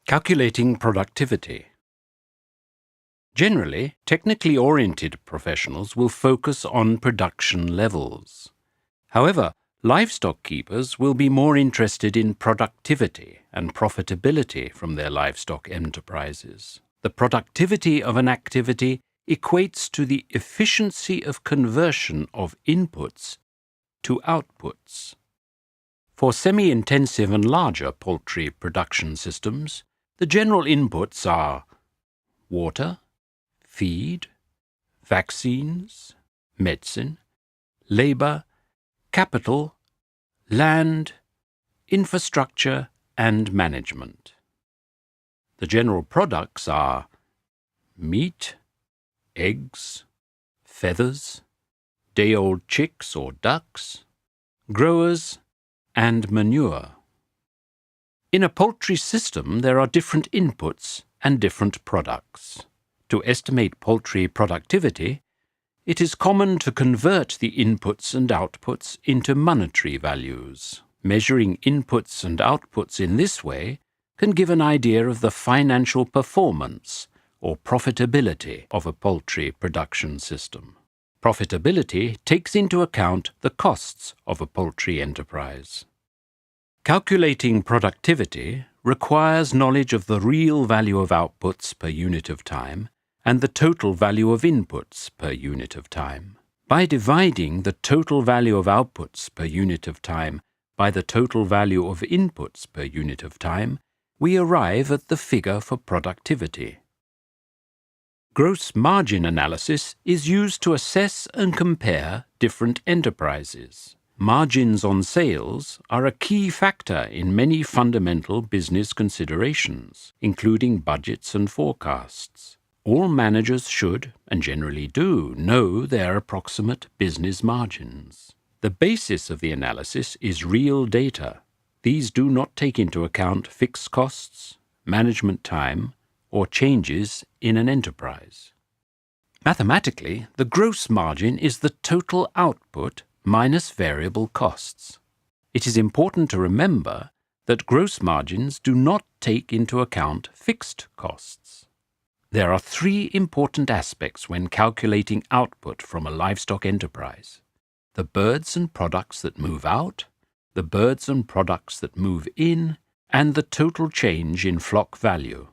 Calculating productivity. Generally, technically oriented professionals will focus on production levels. However, livestock keepers will be more interested in productivity and profitability from their livestock enterprises. The productivity of an activity equates to the efficiency of conversion of inputs to outputs. For semi-intensive and larger poultry production systems, the general inputs are water, feed, vaccines, medicine, labor, capital, land, infrastructure, and management. The general products are meat, eggs, feathers, day-old chicks or ducks, growers, and manure. In a poultry system, there are different inputs and different products. To estimate poultry productivity, it is common to convert the inputs and outputs into monetary values. Measuring inputs and outputs in this way can give an idea of the financial performance or profitability of a poultry production system. Profitability takes into account the costs of a poultry enterprise. Calculating productivity requires knowledge of the real value of outputs per unit of time and the total value of inputs per unit of time. By dividing the total value of outputs per unit of time by the total value of inputs per unit of time, we arrive at the figure for productivity. Gross margin analysis is used to assess and compare different enterprises. Margins on sales are a key factor in many fundamental business considerations, including budgets and forecasts. All managers should, and generally do, know their approximate business margins. The basis of the analysis is real data. These do not take into account fixed costs, management time, or changes in an enterprise. Mathematically, the gross margin is the total output minus variable costs. It is important to remember that gross margins do not take into account fixed costs. There are three important aspects when calculating output from a livestock enterprise: the birds and products that move out, the birds and products that move in, and the total change in flock value.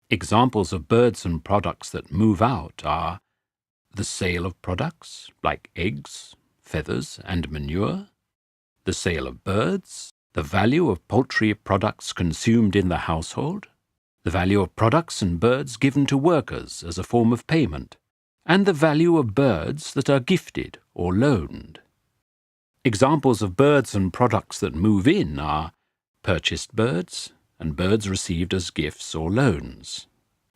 Examples of birds and products that move out are the sale of products like eggs, feathers, and manure, the sale of birds, the value of poultry products consumed in the household, the value of products and birds given to workers as a form of payment, and the value of birds that are gifted or loaned. Examples of birds and products that move in are purchased birds and birds received as gifts or loans.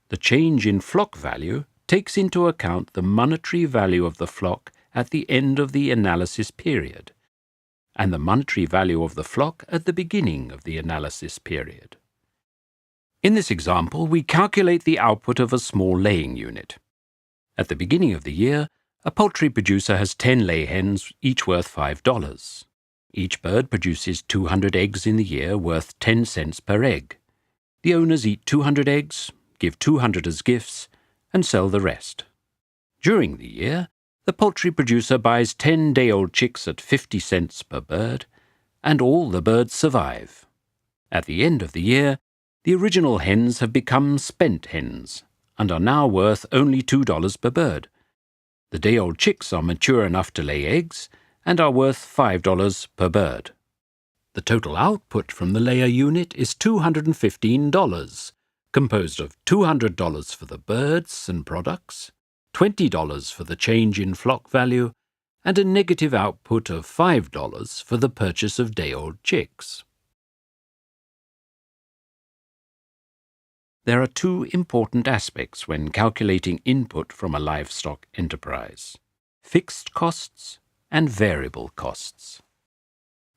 The change in flock value takes into account the monetary value of the flock at the end of the analysis period, and the monetary value of the flock at the beginning of the analysis period. In this example, we calculate the output of a small laying unit. At the beginning of the year, a poultry producer has 10 lay hens, each worth $5. Each bird produces 200 eggs in the year, worth 10 cents per egg. The owners eat 200 eggs, give 200 as gifts, and sell the rest. During the year, the poultry producer buys 10 day-old chicks at 50 cents per bird, and all the birds survive. At the end of the year, the original hens have become spent hens and are now worth only $2 per bird. The day-old chicks are mature enough to lay eggs and are worth $5 per bird. The total output from the layer unit is $215, composed of $200 for the birds and products, $20 for the change in flock value, and a negative output of $5 for the purchase of day-old chicks. There are two important aspects when calculating input from a livestock enterprise: fixed costs and variable costs.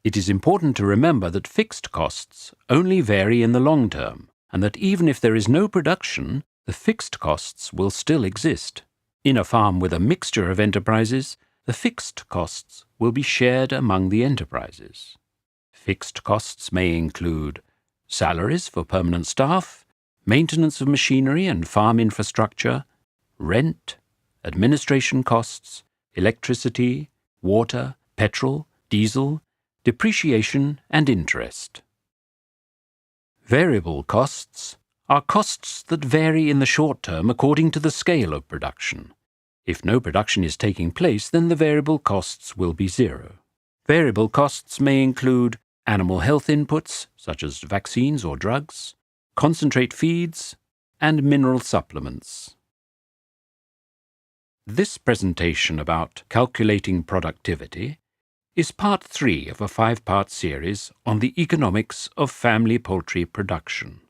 It is important to remember that fixed costs only vary in the long term, and that even if there is no production, the fixed costs will still exist. In a farm with a mixture of enterprises, the fixed costs will be shared among the enterprises. Fixed costs may include salaries for permanent staff, maintenance of machinery and farm infrastructure, rent, administration costs, electricity, water, petrol, diesel, depreciation and interest. Variable costs are costs that vary in the short term according to the scale of production. If no production is taking place, then the variable costs will be zero. Variable costs may include animal health inputs, such as vaccines or drugs, concentrate feeds, and mineral supplements. This presentation about calculating productivity is part 3 of a 5-part series on the economics of family poultry production.